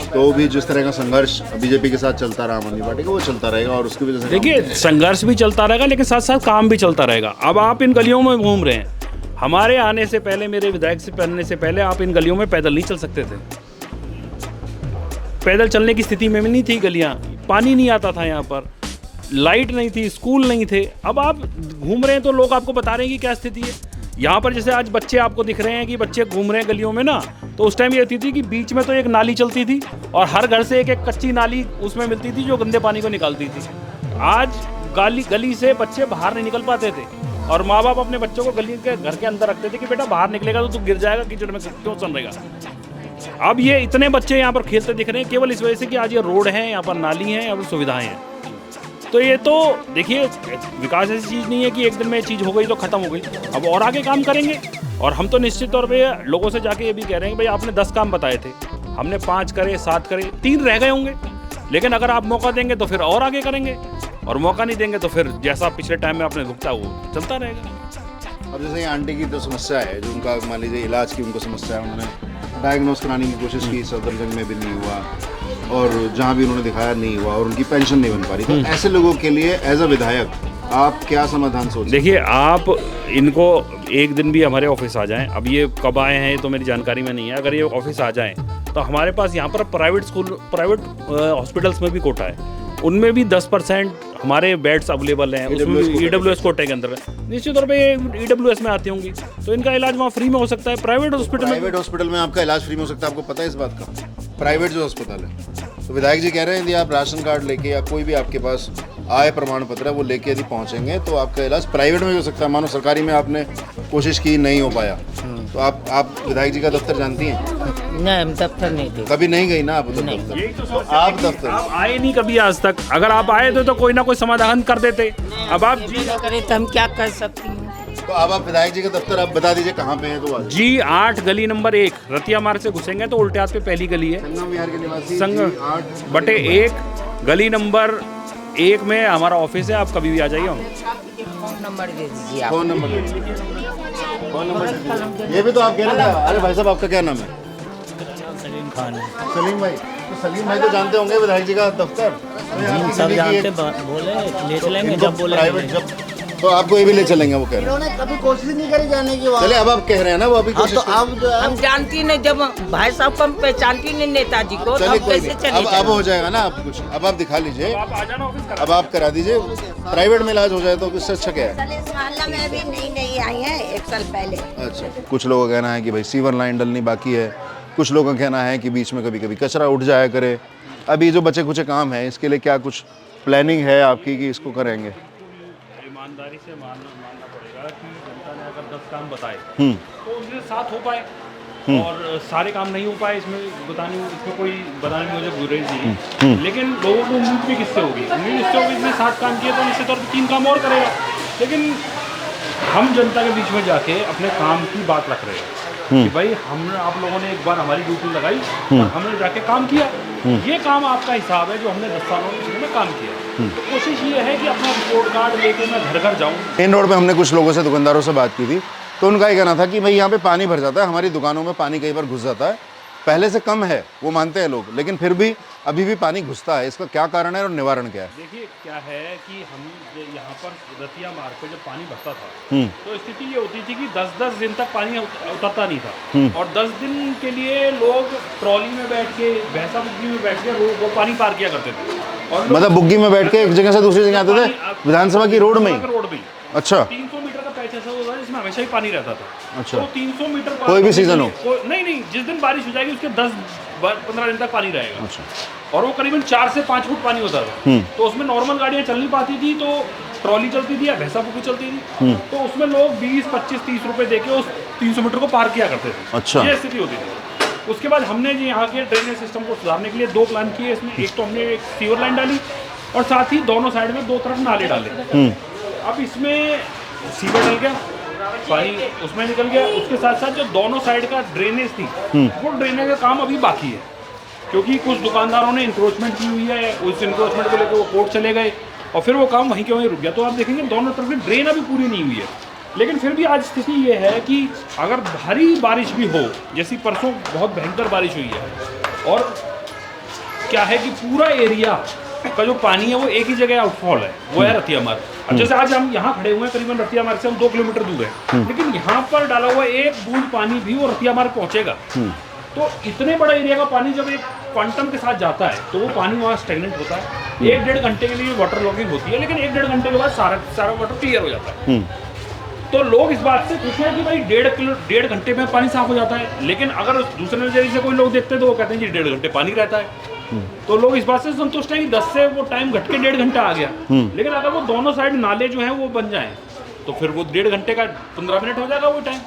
तो भी जिस तरह का संघर्ष बीजेपी के साथ चलता रहा आम आदमी पार्टी का, वो चलता रहेगा, और उसकी वजह से देखिए संघर्ष भी चलता रहेगा, लेकिन साथ साथ काम भी चलता रहेगा। अब आप इन गलियों में घूम रहे हैं, हमारे आने से पहले, मेरे विधायक से बनने से पहले आप इन गलियों में पैदल नहीं चल सकते थे। पैदल चलने की स्थिति में भी नहीं थी गलियाँ, पानी नहीं आता था यहाँ पर, लाइट नहीं थी, स्कूल नहीं थे। अब आप घूम रहे हैं तो लोग आपको बता रहे हैं कि क्या स्थिति है। यहाँ पर जैसे आज बच्चे आपको दिख रहे हैं कि बच्चे घूम रहे हैं गलियों में ना, तो उस टाइम ये थी कि बीच में तो एक नाली चलती थी और हर घर से एक एक कच्ची नाली उसमें मिलती थी जो गंदे पानी को निकालती थी। आज गली से बच्चे बाहर नहीं निकल पाते थे और माँ बाप अपने बच्चों को गली के घर के अंदर रखते थे कि बेटा बाहर निकलेगा तो तू गिर जाएगा, कीचड़ में क्यों चल रहेगा। अब ये इतने बच्चे यहाँ पर खेलते दिख रहे हैं केवल इस वजह से कि आज ये रोड है, यहाँ पर नाली है, यहाँ पर सुविधाएं हैं। तो ये तो देखिए, विकास ऐसी चीज़ नहीं है कि एक दिन में ये चीज़ हो गई तो ख़त्म हो गई। अब और आगे काम करेंगे, और हम तो निश्चित तौर पे लोगों से जाके ये भी कह रहे हैं कि भाई आपने 10 काम बताए थे, हमने 5 करे, 7 करे, 3 रह गए होंगे, लेकिन अगर आप मौका देंगे तो फिर और आगे करेंगे, और मौका नहीं देंगे तो फिर जैसा पिछले टाइम में आपने भुगता वो चलता रहेगा। अब जैसे ये आंटी की तो समस्या है, जो उनका मान लीजिए इलाज की उनको समस्या है, उन्होंने डायग्नोस कराने की कोशिश की, सफदरजंग में भी नहीं हुआ, और जहाँ भी उन्होंने दिखाया नहीं हुआ, और उनकी पेंशन नहीं बन पा रही। तो ऐसे लोगों के लिए एज अ विधायक आप क्या समाधान सोचते हैं? देखिए, आप इनको एक दिन भी हमारे ऑफिस आ जाएं, अब ये कब आए हैं तो मेरी जानकारी में नहीं है, अगर ये ऑफिस आ जाएं तो हमारे पास यहाँ पर प्राइवेट हॉस्पिटल्स में भी कोटा है, उनमें भी 10% हमारे बेड्स अवेलेबल हैं उसमें EWS कोटे के अंदर, निश्चित तौर पे EWS में आती होंगी, तो इनका इलाज वहाँ फ्री में हो सकता है। प्राइवेट हॉस्पिटल में आपका इलाज फ्री में हो सकता है, आपको पता है इस बात का? प्राइवेट जो अस्पताल है, तो विधायक जी कह रहे हैं यदि आप राशन कार्ड लेके या कोई भी आपके पास आय प्रमाण पत्र है वो लेके यदि पहुंचेंगे तो आपका इलाज प्राइवेट में भी हो सकता है। मानो सरकारी में आपने कोशिश की, नहीं हो पाया, तो आप विधायक जी का दफ्तर जानती हैं? नहीं, हम दफ्तर नहीं थे, कभी नहीं गई ना आप उधर दफ्तर? तो आप दफ्तर आप आए नहीं कभी आज तक, अगर आप आए तो कोई ना कोई समाधान कर देते। अब आप जी करे तो हम क्या कर सकती हैं? तो अब आप विधायक जी का दफ्तर आप बता दीजिए कहाँ पे है। तो G8 गली नंबर 1 रतिया मार्ग से घुसेंगे तो उल्टे हाथ पे पहली गली है, संगम विहार के निवासी संगम बटे 1 गली नंबर 1 में हमारा ऑफिस है। आप कभी भी आ जाइए। फोन नंबर दे दीजिए आप। फोन नंबर ये भी तो आप कह रहे थे। अरे भाई साहब आपका क्या नाम है? सलीम खान है। सलीम भाई, तो सलीम भाई तो जानते होंगे विधायक जी का दफ्तर? सब जानते, बोले ले चलेंगे जब बोले प्राइवेट जब, तो आपको ये भी ले चलेंगे वो कह रहे हैं। इन्होंने कभी कोशिश नहीं करी जाने की। चले अब आप कह रहे हैं ना वो अभी कोशिश तो अब जो है हम जानती नहीं, जब भाई साहब को हम पहचानती नहीं नेताजी को, तो हम कैसे चले? अब हो जाएगा ना, आप कुछ अब आप दिखा लीजिए, अब आप करा दीजिए, प्राइवेट में इलाज हो जाए तो इससे अच्छा क्या है? इस मोहल्ला में अभी नई आई है 1 साल पहले। अच्छा, कुछ लोगों का कहना है कि भाई सीवर लाइन डलनी बाकी है, कुछ लोगों का कहना है कि बीच में कभी कभी कचरा उठ जाया करे। अभी जो बचे कुछ काम है इसके लिए क्या कुछ प्लानिंग है आपकी कि इसको करेंगे? ईमानदारी से मानना पड़ेगा कि जनता ने अगर 10 काम बताए तो उनके साथ हो पाए, और सारे काम नहीं हो पाए इसमें कोई बताने में मुझे गुरेज नहीं, लेकिन लोगों को उम्मीद भी किससे होगी? उम्मीद इससे होगी इसने 7 काम किए तो निश्चित तौर पर 3 काम और करेगा। लेकिन हम जनता के बीच में जाके अपने काम की बात रख रहे हैं कि भाई हमने, आप लोगों ने एक बार हमारी ड्यूटी लगाई और हमने जाके काम किया, ये काम आपका हिसाब है जो हमने 10 सालों में काम किया। तो कोशिश ये है कि अपना रिपोर्ट कार्ड लेके मैं घर घर जाऊँ। मेन रोड पे हमने कुछ लोगों से, दुकानदारों से बात की थी, तो उनका ये कहना था कि भाई यहाँ पे पानी भर जाता है, हमारी दुकानों में पानी कई बार घुस जाता है, पहले से कम है वो मानते हैं लोग, लेकिन फिर भी अभी भी पानी घुसता है। इसका क्या कारण है और निवारण क्या है? देखिए क्या है कि हम यहाँ पर रतिया मार्ग पे जब पानी भरता था तो स्थिति ये होती थी कि 10-10 दिन तक पानी उतरता नहीं था, और 10 दिन के लिए लोग ट्रॉली में बैठ के, भैंसा बुग्गी में बैठ के वो पानी पार किया करते थे। और मतलब बुग्गी में बैठ के एक जगह से दूसरी जगह आते थे, विधानसभा की रोड में ही? अच्छा, 300 मीटर का पैच ऐसा होता है जिसमें हमेशा ही पानी रहता था। अच्छा, तो 300 मीटर कोई भी सीजन हो? नहीं, जिस दिन बारिश हो जाएगी उसके 10-15 दिन तक पानी रहेगा। अच्छा, और वो करीबन 4 से 5 फुट पानी होता था, तो उसमें नॉर्मल गाड़ियाँ चल नहीं पाती थी, तो ट्रॉली चलती थी या भैंसा बुग्गी चलती थी, तो उसमें लोग 20, 25, 30 रुपए देके उस 300 मीटर को पार किया करते थे। अच्छा, ये स्थिति होती थी। उसके बाद हमने जी यहाँ के ड्रेनेज सिस्टम को सुधारने के लिए 2 प्लान किए। इसमें एक तो हमने एक सीवर लाइन डाली और साथ ही दोनों साइड में 2 तरफ नाले डाले। अब इसमें सीवर डल गया, पानी उसमें निकल गया, उसके साथ साथ जो दोनों साइड का ड्रेनेज थी वो ड्रेनेज का काम अभी बाकी है, क्योंकि कुछ दुकानदारों ने इंक्रोचमेंट की हुई है, उस इंक्रोचमेंट को लेकर वो कोर्ट चले गए और फिर वो काम वहीं के वहीं रुक गया। तो आप देखेंगे दोनों तरफ की ड्रेन अभी पूरी नहीं हुई है। लेकिन फिर भी आज स्थिति ये है कि अगर भारी बारिश भी हो, जैसी परसों बहुत भयंकर बारिश हुई है, और क्या है कि पूरा एरिया का जो पानी है वो एक ही जगह आउटफॉल है, वो है रतिया मार्ग। अब जैसे आज हम यहाँ खड़े हुए हैं, करीबन रतिया मार्ग से हम 2 किलोमीटर दूर है, लेकिन यहाँ पर डाला हुआ एक बूंद पानी भी वो रतिया मार्ग पहुँचेगा। तो इतने बड़ा एरिया का पानी जब एक क्वांटम के साथ जाता है तो वो पानी वहाँ स्टेगनेंट होता है। 1-1.5 घंटे के लिए वाटर लॉगिंग होती है, लेकिन 1-1.5 घंटे के बाद सारा वाटर क्लियर हो जाता है। तो लोग इस बात से खुश हैं कि भाई 1.5 घंटे में पानी साफ हो जाता है, लेकिन अगर दूसरे नजरिए से कोई लोग देखते हैं तो वो कहते हैं जी 1.5 घंटे पानी रहता है। तो लोग इस बात से संतुष्ट हैं कि 10 से वो टाइम घट के 1.5 घंटा आ गया। लेकिन अगर वो दोनों साइड नाले जो हैं वो बन जाएं तो फिर वो 1.5 घंटे का 15 मिनट हो जाएगा वो टाइम।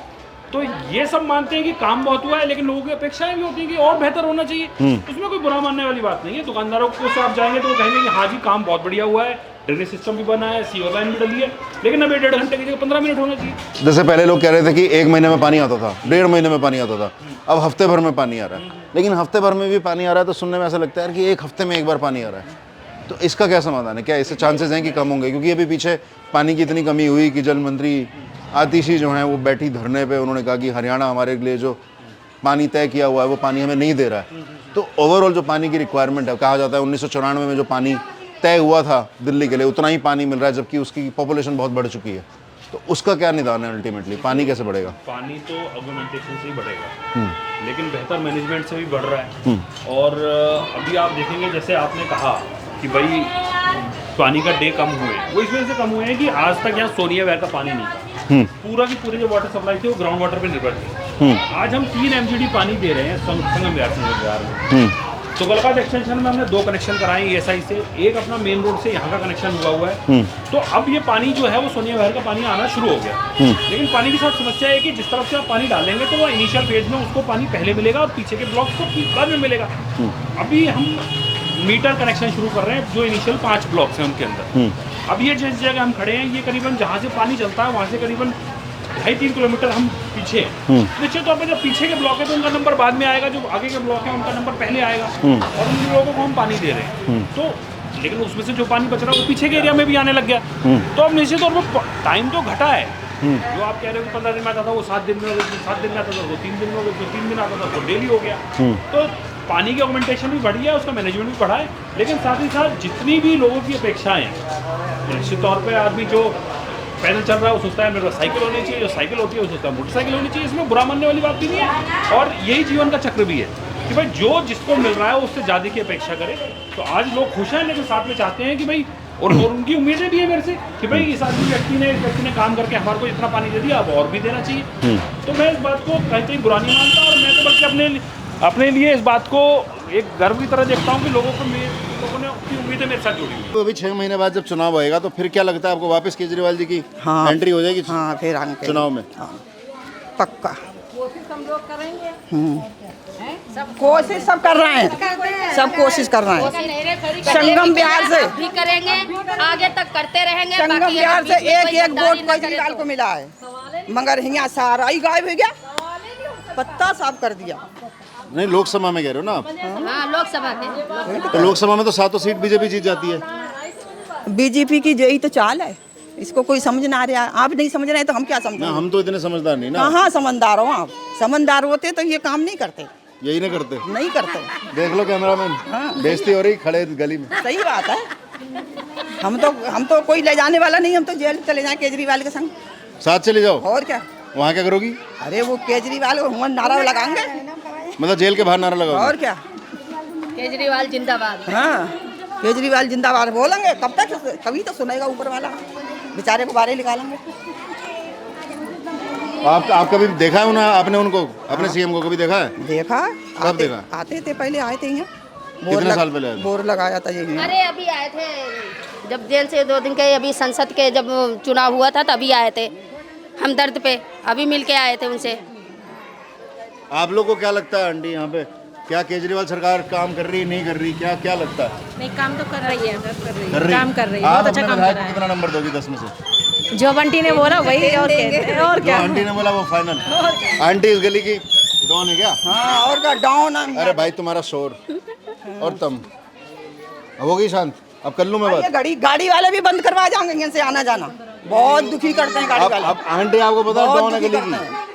तो ये सब मानते हैं कि काम बहुत हुआ है, लेकिन लोगों की अपेक्षाएं भी होती हैं कि और बेहतर होना चाहिए। उसमें कोई बुरा मानने वाली बात नहीं है। दुकानदारों को से आप जाएंगे तो वो कहेंगे कि हाँ जी काम बहुत बढ़िया हुआ है, ड्रेनेज सिस्टम भी बना है, सीवर लाइन भी डली है, लेकिन अब 1.5 घंटे की जगह 15 मिनट होना चाहिए। जैसे पहले लोग कह रहे थे कि 1 महीने में पानी आता था, 1.5 महीने में पानी आता था, अब हफ्ते भर में पानी आ रहा है। लेकिन हफ्ते भर में भी पानी आ रहा है तो सुनने में ऐसा लगता है कि 1 हफ्ते में एक बार पानी आ रहा है। तो इसका क्या समाधान है? क्या इससे चांसेस हैं कि कम होंगे? क्योंकि अभी पीछे पानी की इतनी कमी हुई कि जल मंत्री आतिशी जो हैं वो बैठी धरने पे, उन्होंने कहा कि हरियाणा हमारे लिए जो पानी तय किया हुआ है वो पानी हमें नहीं दे रहा है। तो ओवरऑल जो पानी की रिक्वायरमेंट है, कहा जाता है 1994 में जो पानी तय हुआ था दिल्ली के लिए उतना ही पानी मिल रहा है, जबकि उसकी पॉपुलेशन बहुत बढ़ चुकी है। तो उसका क्या निदान है? अल्टीमेटली पानी कैसे बढ़ेगा? पानी तो अग्यूमेंटेशन से ही बढ़ेगा, लेकिन बेहतर मैनेजमेंट से भी बढ़ रहा है। और अभी आप देखेंगे, जैसे आपने कहा कि भाई पानी का डे कम हुए हैं, वो इस वजह से कम हुए हैं कि आज तक यहाँ सोनिया विहार का पानी नहीं था। पूरा की पूरी जो वाटर सप्लाई थी वो ग्राउंड वाटर पे निर्भर थी। आज हम 3 MGD पानी दे रहे हैं संगम विहार में। तो गलकाट एक्सटेंशन में हमने 2 कनेक्शन कराए ESI से, एक अपना मेन रोड से यहाँ का कनेक्शन हुआ है। तो अब ये पानी जो है वो सोनिया विहार का पानी आना शुरू हो गया। लेकिन पानी के साथ समस्या है कि जिस तरफ से आप पानी डालेंगे तो वो इनिशियल फेज में उसको पानी पहले मिलेगा और पीछे के ब्लॉक्स को बाद में मिलेगा। अभी हम मीटर कनेक्शन शुरू कर रहे हैं जो इनिशियल 5 ब्लॉक्स हैं उनके अंदर। अब ये जिस जगह हम खड़े हैं ये करीबन जहाँ से पानी चलता है वहाँ से करीबन 2.5-3 किलोमीटर हम पीछे हैं। निश्चित तौर पर जब पीछे के ब्लॉक है तो उनका नंबर बाद में आएगा, जो आगे के ब्लॉक है उनका नंबर पहले आएगा और उन लोगों को हम पानी दे रहे हैं। तो लेकिन उसमें से जो पानी बच रहा है वो पीछे के एरिया में भी आने लग गया। तो अब निश्चित तौर पर टाइम तो घटा है। जो आप कह रहे हो 15 दिन में आता था वो 7 दिन में, 7 दिन में आता था वो 3 दिन में, जो 3 दिन आता था वो डेली हो गया। तो पानी की ऑगमेंटेशन भी बढ़ी है, उसका मैनेजमेंट भी बढ़ा है। लेकिन साथ ही साथ जितनी भी लोगों की अपेक्षाएं हैं, निश्चित तौर पर आदमी जो पैदल चल रहा है वो सोचता है मेरे पास साइकिल होनी चाहिए, जो साइकिल होती है वो सोचता है मोटरसाइकिल होनी चाहिए। इसमें बुरा मानने वाली बात भी नहीं है और यही जीवन का चक्र भी है कि भाई जो जिसको मिल रहा है उससे ज़्यादा की अपेक्षा करे। तो आज लोग खुश हैं लेकिन साथ में चाहते हैं कि भाई और उनकी उम्मीदें भी है मेरे से कि भाई इस व्यक्ति ने काम करके हमारे को इतना पानी दे दिया, अब और भी देना चाहिए। तो मैं इस बात को कहीं बुरा नहीं मानता और मैं तो बल्कि अपने लिए इस बात को एक गर्व की तरह देखता हूँ कि लोगों ने अपनी उम्मीदें मेरे साथ जुड़ी हुई। तो अभी 6 महीने बाद जब चुनाव आएगा तो फिर क्या लगता है आपको, वापस केजरीवाल जी की एंट्री हो जाएगी? हाँ, फिर आएंगे चुनाव में। पक्का कोशिश हम लोग करेंगे। कोशिश सब कर रहे हैं, सब कोशिश कर रहे हैं। संगम बिहार से भी करेंगे, आगे तक करते रहेंगे। संगम बिहार से एक वोट केजरीवाल को मिला है, मगर यहाँ सारा ही गायब हो गया, पत्ता साफ कर दिया। नहीं, लोकसभा में कह रहे हो ना आप? हाँ, लोकसभा के। तो लोकसभा में तो 7 सीट बीजेपी जीत जाती है। बीजेपी की यही तो चाल है, इसको कोई समझ ना आ रहा। आप नहीं समझ रहे तो हम क्या समझें? हम तो इतने समझदार नहीं ना। कहाँ समझदार हो आप? समझदार होते तो ये काम नहीं करते। यही नहीं करते? नहीं करते। देख लो कैमरामैन, बेइज्जती हो रही खड़े गली में। सही बात है। हम तो कोई ले जाने वाला नहीं, हम तो जेल चले जाए केजरीवाल के संग। साथ चले जाओ। और क्या? वहाँ क्या करोगी? अरे वो केजरीवाल को नारा लगाएंगे, मतलब जेल के बाहर नारा लगाओगे? और क्या? केजरीवाल जिंदाबाद। हाँ, केजरीवाल जिंदाबाद बोलेंगे। कब तक? कभी तो सुनेगा ऊपर वाला, बेचारे को बाहर निकालेंगे। आप कभी देखा है उन्हें? आपने उनको अपने सीएम को कभी देखा है? देखा। कब देखा? आते थे, पहले आए थे यहाँ। कितने साल पहले? बोर लगाया था यही। अरे अभी आए थे जब जेल से 2 दिन के, अभी संसद के जब चुनाव हुआ था तभी आए थे हमदर्द पे, अभी मिल के आए थे उनसे। आप लोग को क्या लगता है आंटी, यहाँ पे क्या केजरीवाल सरकार काम कर रही है, नहीं कर रही, क्या लगता है? नहीं, काम तो कर रही है, काम कर रही है। आप अपने विधायक को कितना नंबर दोगी 10 में से? जो बंटी ने बोला वही, और क्या? आंटी ने बोला वो फाइनल। आंटी इस गली की डॉन है क्या? हाँ, और क्या डॉन? अरे भाई तुम्हारा शोर और तुम हो गई शांत, अब कर लूँ मैं बात? गाड़ी वाले भी बंद करवा जाएंगे यहाँ से आना जाना, बहुत दुखी करते हैं गाड़ी वाले। अब आंटी आपको पता है डॉन है गली की?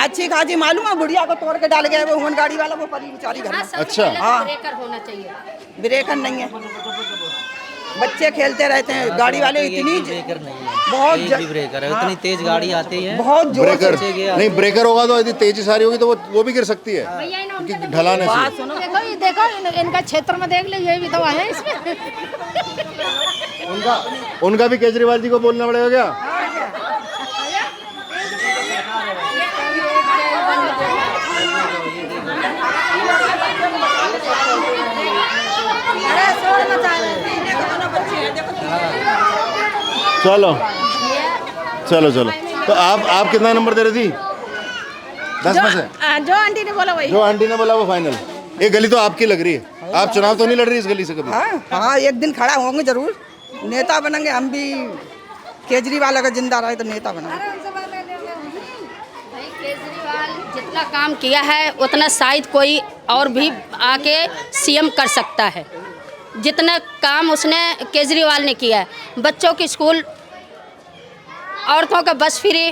अच्छी खासी मालूम है, बुढ़िया को तोड़ के डाल गए वो गाड़ी वाला, वो परी बेचारी घर में। अच्छा। हाँ, ब्रेकर होना चाहिए। ब्रेकर नहीं है, बच्चे खेलते रहते हैं। गाड़ी वाले इतनी बहुत ब्रेकर है, इतनी तेज गाड़ी आती है, बहुत जोर ब्रेकर नहीं, ब्रेकर होगा तो यदि तेजी सारी होगी तो वो भी गिर सकती है क्योंकि ढलान है। देखो इनका क्षेत्र में देख लो, ये भी तो है इसमें। उनका भी केजरीवाल जी को बोलना पड़ेगा क्या? चलो चलो चलो, तो आप कितना नंबर दे रही थी 10 में से? जो आंटी ने बोला वही। जो आंटी ने बोला वो फाइनल। ये गली तो आपकी लग रही है, आप चुनाव तो नहीं लड़ रही इस गली से कभी? हाँ, एक दिन खड़ा होंगे जरूर, नेता बनेंगे हम भी। केजरीवाल अगर जिंदा रहे तो नेता बनेंगे। केजरीवाल जितना काम किया है उतना शायद कोई और भी आके सीएम कर सकता है। जितना काम उसने केजरीवाल ने किया है, बच्चों की स्कूल, औरतों का बस फ्री,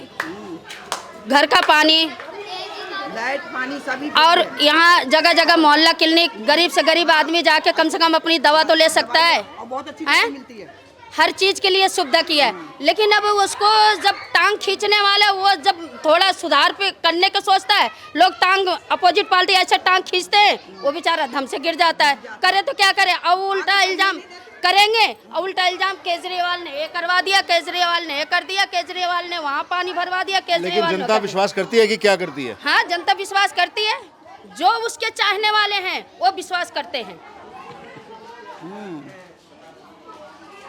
घर का पानी, लाइट पानी सभी, और यहाँ जगह जगह मोहल्ला क्लिनिक, गरीब से गरीब आदमी जाके कम से कम अपनी दवा तो ले सकता है। बहुत अच्छी मिलती है, हर चीज़ के लिए सुविधा की है। लेकिन अब उसको जब टांग खींचने वाला, वो जब थोड़ा सुधार पे करने का सोचता है, लोग टांग अपोजिट पार्टी ऐसे टांग खींचते हैं, वो बेचारा धम से गिर जाता है। करे तो क्या करे, अब उल्टा इल्जाम करेंगे और उल्टा इल्जाम केजरीवाल ने ये करवा दिया, केजरीवाल ने ये कर दिया, केजरीवाल ने वहाँ पानी भरवा दिया, लेकिन केजरीवाल जनता विश्वास करती है कि क्या करती है? हाँ, जनता विश्वास करती है, जो उसके चाहने वाले हैं वो विश्वास करते हैं।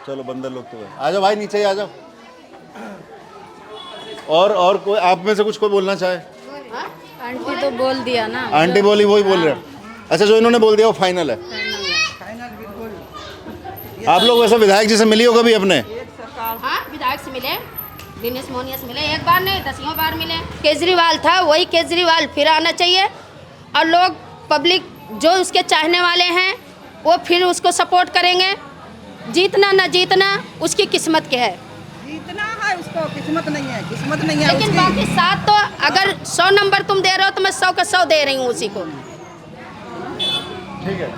चलो बंदर लोग तो है। आ जाओ भाई, नीचे ही आ जाओ। और कोई आप में से कुछ कोई बोलना चाहे? आंटी तो बोल दिया ना, आंटी बोली, वही बोल रहे हैं। अच्छा, जो इन्होंने बोल दिया वो फाइनल है। आप लोग वैसे विधायक जी से मिली हो कभी अपने? हाँ, विधायक से मिले, दिनेश मोहनिया से मिले, एक बार नहीं 10 बार मिले। केजरीवाल था, वही केजरीवाल फिर आना चाहिए और लोग पब्लिक जो उसके चाहने वाले हैं वो फिर उसको सपोर्ट करेंगे। जीतना ना जीतना उसकी किस्मत के है, जीतना है उसको, किस्मत नहीं है, किस्मत नहीं है। लेकिन बाकी 7 तो अगर 100 नंबर तुम दे रहे हो तो मैं 100 का 100 दे रही हूँ उसी को। ठीक है।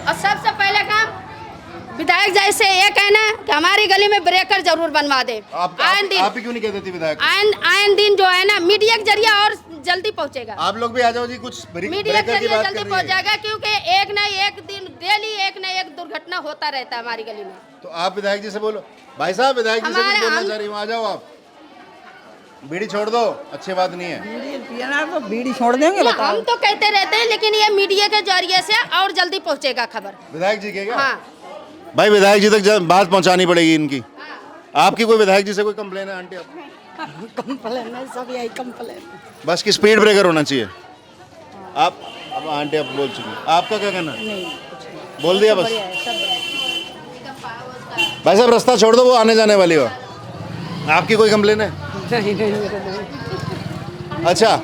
और सबसे पहले काम विधायक जैसे ये कहना कि हमारी गली में ब्रेकर जरूर बनवा दे। आप ही क्यों नहीं कहते थे विधायक? आयन दिन जो है ना मीडिया के जरिए और जल्दी पहुंचेगा। आप लोग भी आ जाओ जी, कुछ मीडिया के जरिए जल्दी पहुंच जाएगा, क्योंकि एक न एक दिन डेली एक न एक दुर्घटना होता रहता है हमारी गली में। तो आप विधायक जी से बोलो। भाई साहब, विधायक जी से कुछ बोलना चाह रही हूँ, आ जाओ आप। बीड़ी छोड़ दो, अच्छी बात नहीं है। बीड़ी पियना तो बीड़ी छोड़ देंगे, बताओ। हम तो कहते रहते हैं, लेकिन ये मीडिया के जरिए से और जल्दी पहुंचेगा खबर। विधायक जी के क्या? हाँ। भाई विधायक जी तक बात पहुंचानी पड़ेगी इनकी। आपकी कोई विधायक जी से कोई कंप्लेन है आंटी? कंप्लेन है, सब यही कंप्लेन। बस की स्पीड ब्रेकर होना चाहिए। आप अब आंटी आप बोल चुकी, आपका क्या कहना है? बोल दिया बस। भाई साहब, रास्ता छोड़ दो, वो आने जाने वाली हो। आपकी कोई कंप्लेन है? अच्छा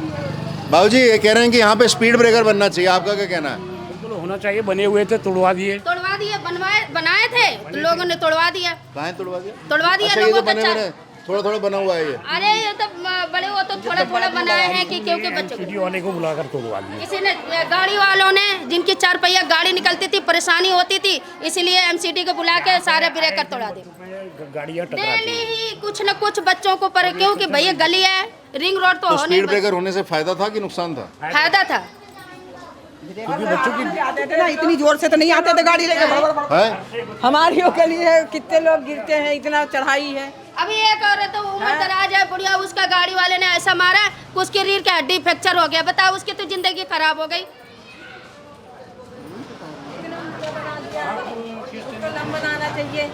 बाबूजी, ये कह रहे हैं कि यहाँ पे स्पीड ब्रेकर बनना चाहिए, आपका क्या कहना है? होना चाहिए, बने हुए थे, तोड़वा दिए, बनाए थे तो लोगों ने तोड़वा दिया। कहाँ तोड़वा दिया? तोड़वा दिया। अच्छा, लोगों ये तो बने थोड़ा थोड़ा बना हुआ है ये। अरे ये तो बड़े वो तो थोड़ा थोड़ा बनाए हैं कि क्योंकि बच्चों वीडियो वाले को बुलाकर तोड़वा दिया। किसी ने, गाड़ी वालों ने, जिनकी 4 पहिया गाड़ी निकलती थी, परेशानी होती थी, इसलिए एमसीडी को बुला के सारे ब्रेकर तोड़ा दे। गाड़ियाँ डेली ही कुछ न कुछ बच्चों को पर, क्योंकि भैया गली है, रिंग रोड तो होने। स्पीड ब्रेकर होने से फायदा था कि नुकसान था? फायदा था। क्योंकि बच्चों की आते थे ना, इतनी जोर से तो नहीं आते थे गाड़ी लेके। हमारी गली है, कितने लोग गिरते हैं, इतना चढ़ाई है। अभी एक औरत उम्र दराज है, बुढ़िया, उसका गाड़ी वाले ने ऐसा मारा कि उसकी रीढ़ की हड्डी फ्रैक्चर हो गया। बताओ, उसकी तो जिंदगी खराब हो गई। बनाना चाहिए।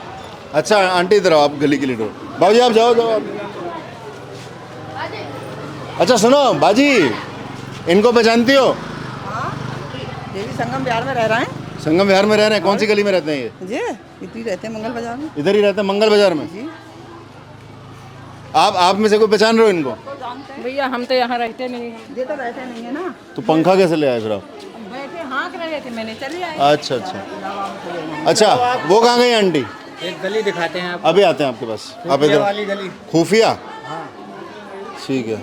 अच्छा आंटी, इधर आओ, आप गली के लीडर। बाबूजी आप जाओ जाओ आप। अच्छा सुनो बाजी, इनको पहचानती हो? ये भी संगम बिहार में रह रहे हैं। संगम विहार में रह रहे हैं? कौन सी गली में रहते हैं ये? जी, इधर ही रहते हैं, मंगल बाजार में। इधर ही रहते हैं, मंगल बाजार में। जी। आप में से कोई पहचान रहे हो इनको? भैया हम तो यहाँ रहते नहीं हैं। ये तो रहते नहीं है ना। तो पंखा कैसे ले आए फिर आप? बैठे हाँक रहे थे, मैंने चले आए। अच्छा अच्छा अच्छा, वो कहाँ गई आंटी? एक गली दिखाते हैं आप। अभी आते हैं आपके पास। आप इधर वाली गली। खुफिया? ठीक है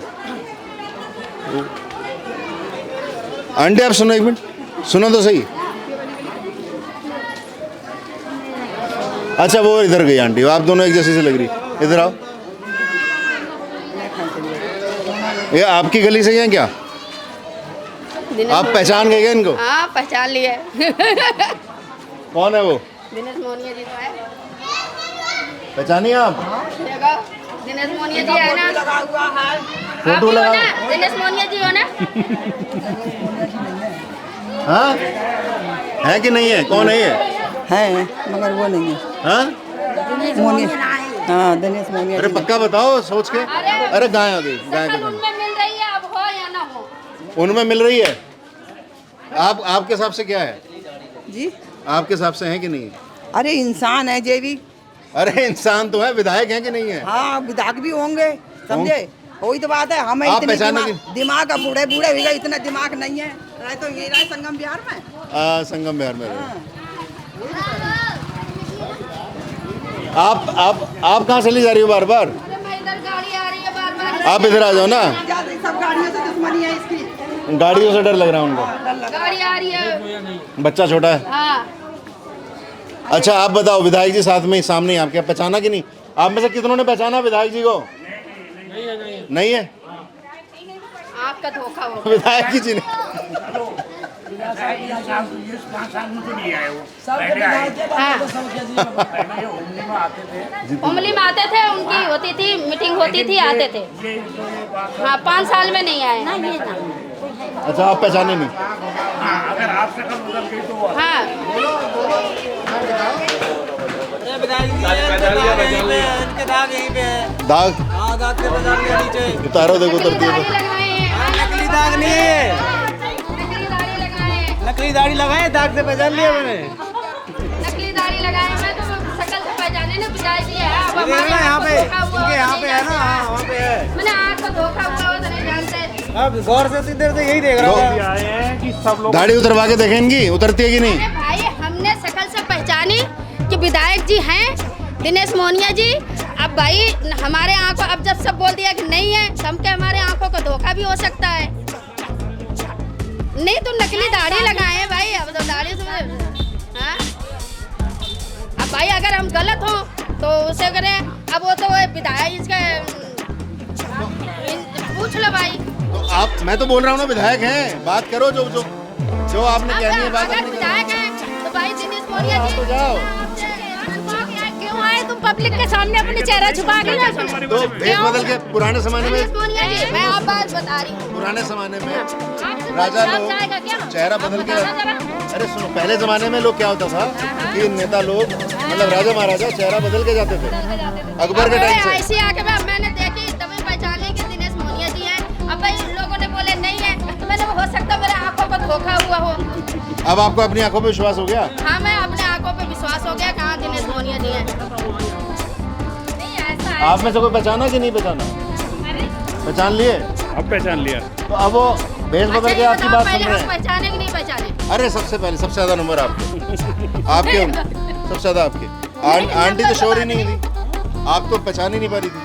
आंटी, आप सुनो एक मिनट, सुनो तो सही। अच्छा वो इधर गई आंटी, आप दोनों एक जैसी से लग रही। इधर आओ। ये आपकी गली से हैं क्या? आप पहचान गए क्या इनको? हाँ, पहचान लिए। कौन है वो? दिनेश मोहनिया जी तो है। पहचानिए आप? देखो, दिनेश मोहनिया जी है ना, लगा हुआ है। फोटो लगा। दिनेश मोहनिया जी हो ना? हाँ है कि नहीं है? कौन है ये? है मगर वो नहीं है। हाँ मोनिया, हाँ दिनेश मोनिया। अरे पक्का बताओ सोच के। अरे गाय आ गई, गाय का उनमें मिल रही है, अब हो या ना हो। उनमें मिल रही है। आपके हिसाब से क्या है जी? आपके हिसाब से है कि नहीं? अरे इंसान है जे भी। अरे इंसान तो है, विधायक है कि नहीं है? हाँ विधायक भी होंगे, समझे? वही तो बात है, हमें आप इतनी दिमाग अब बूढ़े बूढ़े हो गए, इतना दिमाग नहीं है। रहे तो यही रहे संगम बिहार में। संगम बिहार में आप कहाँ चली जा रही हो बार बार? गाड़ी आ रही है बार बार। आप इधर आ जाओ ना। सब गाड़ियों से दुश्मनी है इसकी। गाड़ियों से डर लग रहा है उनको। गाड़ी आ रही है, बच्चा छोटा है। हाँ। अच्छा आप बताओ, विधायक जी साथ में ही सामने ही, आपके पहचाना कि नहीं? आप में से कितनों ने पहचाना विधायक जी को? नहीं है। आपका धोखा हो। विधायक जी ने उमली में आते थे, उनकी होती थी मीटिंग होती थी, आते थे। हाँ 5 साल में नहीं आए। अच्छा, आप पहचाने नहीं? अगर आपसे कल बदल गई तो हाँ दाग उतारो, देखो उतरती है। नकली दाग नहीं है, नकली दाढ़ी लगाए, दाग से पहचान लिया मैंने। नकली दाढ़ी लगाए, मैं तो शक्ल से पहचाने ने बिताई दी है। अब हमारे यहाँ पे, इनके यहाँ पे है ना, वहाँ पे है। मैंने आँख को धोखा हुआ हो तो नहीं जानते। अब गौर से इधर से यही देख रहा हूँ कि सब लोग दाढ़ी उतरवा के देखें इनकी, उतरती है कि नहीं? अरे भाई, हमने शक्ल से पहचानी कि विधायक जी हैं दिनेश मोहनिया जी। अब भाई हमारे आंखों, अब जब सब बोल दिया कि नहीं है, हम के हमारे आंखों को धोखा भी हो सकता है। नहीं तो नकली दाढ़ी लगाए हैं भाई, अब तो दाढ़ी से हाँ? अब भाई अगर हम गलत हो तो उसे करें। अब वो तो विधायक इसका पूछ लो भाई। तो आप, मैं तो बोल रहा हूँ ना, विधायक हैं, बात करो जो जो जो आपने कहनी है बात। अगर विधायक हैं तो भाई दिनेश मोहनिया जी तो जाओ। क्यों आए तुम पब्लिक के सामने अपने चेहरा छुपा के? तो भेष बदल के पुराने जमाने में, मैं आप बात बता रही हूँ, पुराने जमाने में राजा लोग चेहरा बदल के, अरे सुनो, पहले जमाने में लोग क्या होता था कि नेता लोग, मतलब राजा महाराजा चेहरा बदल के जाते थे अकबर के टाइम से। ऐसी आके मैंने देखी तभी पहचाने कि दिनेश मोहनिया जी हैं। अब भाई उन लोगों ने बोले नहीं है, तो मैंने हो सकता मेरे आंखों को धोखा हुआ हो। अब आपको अपनी आंखों पे विश्वास हो गया? हाँ, मैं अपने आंखों पे विश्वास हो गया, कहाँ दिनेश मोहनिया जी हैं। आप में से कोई पहचाना कि नहीं पहचाना? पहचान लिए? अब पहचान लिया। तो अब वो भेष बदल के आपकी बात सुन रहे हैं। पहचाने कि नहीं पहचाने? अरे सबसे पहले, सबसे ज्यादा नंबर आपके, आपके सबसे ज्यादा आपके। आंटी तो शोर ही नहीं थी, आप तो पहचान ही नहीं पा रही थी।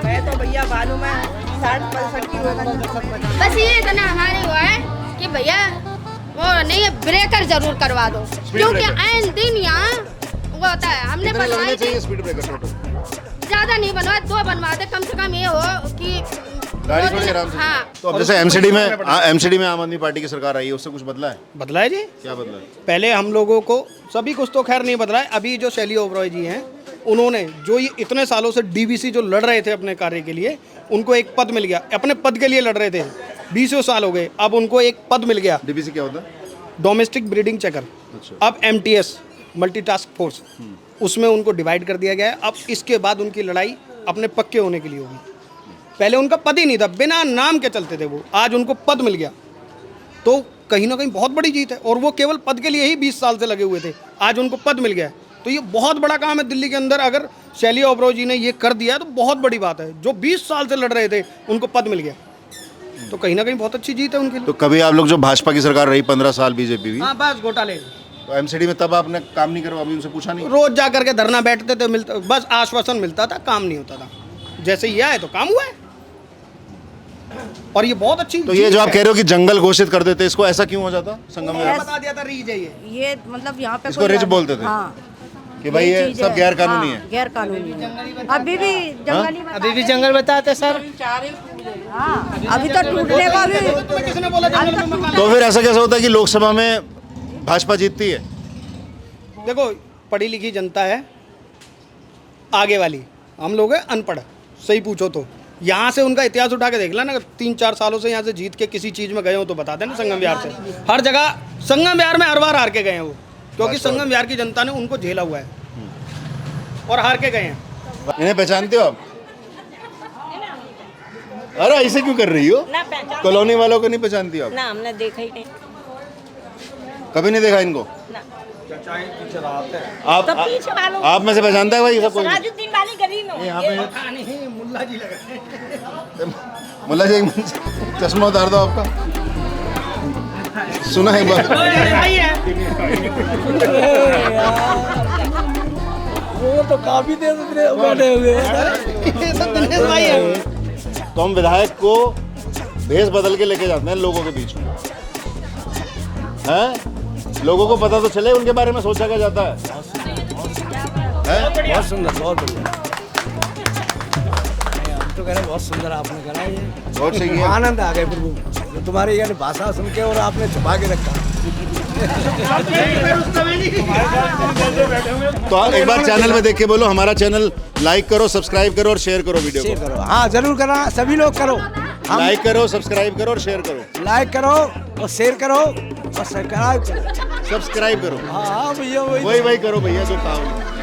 मैं तो भैया मालूम है 60% की होगा। बस ये इतना हमारे हुआ है कि भैया वो नहीं है, ब्रेकर जरूर करवा दो, क्योंकि आए दिन यहाँ वो होता है। हमने बनवाई चाहिए स्पीड ब्रेकर टोटल, ज्यादा नहीं बनवाए, 2 बनवाते, कम से कम ये हो कि गाड़ी छोड़े आराम से। हाँ। तो अब जैसे एमसीडी में आम आदमी पार्टी की सरकार आई है, उससे कुछ बदला है? बदला है जी। क्या बदला है? पहले हम लोगों को, सभी कुछ तो खैर नहीं बदला है। अभी जो शैली ओबरॉय जी हैं, उन्होंने जो ये इतने सालों से डीवीसी जो लड़ रहे थे अपने कार्य के लिए, उनको एक पद मिल गया। अपने पद के लिए लड़ रहे थे, 20 साल हो गए, अब उनको एक पद मिल गया। डीवीसी क्या होता है? Domestic breeding checker. अब एमटीएस, मल्टीटास्क फोर्स, उसमें उनको डिवाइड कर दिया गया है। अब इसके बाद उनकी लड़ाई अपने पक्के होने के लिए होगी। पहले उनका पद ही नहीं था, बिना नाम के चलते थे वो, आज उनको पद मिल गया, तो कहीं ना कहीं बहुत बड़ी जीत है। और वो केवल पद के लिए ही 20 साल से लगे हुए थे, आज उनको पद मिल गया, तो ये बहुत बड़ा काम है दिल्ली के अंदर। अगर शैली ओबरॉय जी ने ये कर दिया तो बहुत बड़ी बात है। जो 20 साल से लड़ रहे थे, उनको पद मिल गया, तो कहीं ना कहीं बहुत अच्छी जीत है उनके लिए। तो कभी आप लोग, जो भाजपा की सरकार रही 15 साल, बीजेपी भी, हाँ बस घोटाले, तो एमसीडी में तब आपने काम नहीं करवा, अभी उनसे पूछा नहीं? रोज जा करके धरना बैठते थे, मिलता, बस आश्वासन मिलता था, काम नहीं होता था। जैसे ये आए तो काम हुआ है, और ये बहुत अच्छी। तो ये जो आप कह रहे हो कि जंगल घोषित कर देते, इसको ऐसा क्यों हो जाता? संगम में बता दिया था रीज है ये मतलब यहाँ पे इसको रिच बोलते थे। हाँ, कि भाई ये सब गैर कानूनी है। गैर कानूनी है। अभी भी जंगली, अभी भी जंगल बताते सर। हाँ, अभी तो टूटने का भी। किसने बोला जंगल में मकान? तो फिर ऐसा कैसे होता है कि लोकसभा में भाजपा जीतती है? देखो, पढ़ी लिखी जनता है आगे वाली, हम लोग हैं अनपढ़। सही पूछो तो यहाँ से उनका इतिहास उठा के देख लेना, 3-4 सालों से यहाँ से जीत के किसी चीज़ में गए हो तो बता देना। संगम विहार से हर जगह, संगम विहार में हर बार हार के गए हैं वो, क्योंकि संगम विहार की जनता ने उनको झेला हुआ है और हार के गए हैं। इन्हें पहचानते हो आप? अरे ऐसे क्यों कर रही हो? कॉलोनी वालों को नहीं पहचानती आप? ना, हमने देखा ही नहीं, कभी नहीं देखा इनको? आप में से पहचानता है भाई सब? कोई राजुद्दीन वाली गली में यहाँ पे मुल्ला जी लगा। मुल्ला जी, एक चश्मा उतार दो आपका। सुना एक बार, वो तो काफी देर बैठे हुए हैं। तो हम विधायक को भेष बदल के लेके जाते हैं लोगों के बीच में, हैं? लोगों को पता तो चले, उनके बारे में सोचा क्या जाता है? बहुत सुंदर, बहुत बढ़िया। तो कह रहे बहुत सुंदर आपने करा ये, बहुत सही है। आनंद आ गए प्रभु, जो तुम्हारी यानी भाषा सुन के और आपने छुपा के रखा। तो आप एक बार चैनल में देख के बोलो, हमारा चैनल लाइक करो, सब्सक्राइब करो और शेयर करो वीडियो शेयर को। करो, हाँ जरूर करना, सभी लोग करो। लाइक करो, सब्सक्राइब करो और शेयर करो। लाइक करो और शेयर करो और सब्सक्राइब करो। सब्सक्राइब करो। हाँ भैया वही करो भैया जो काम।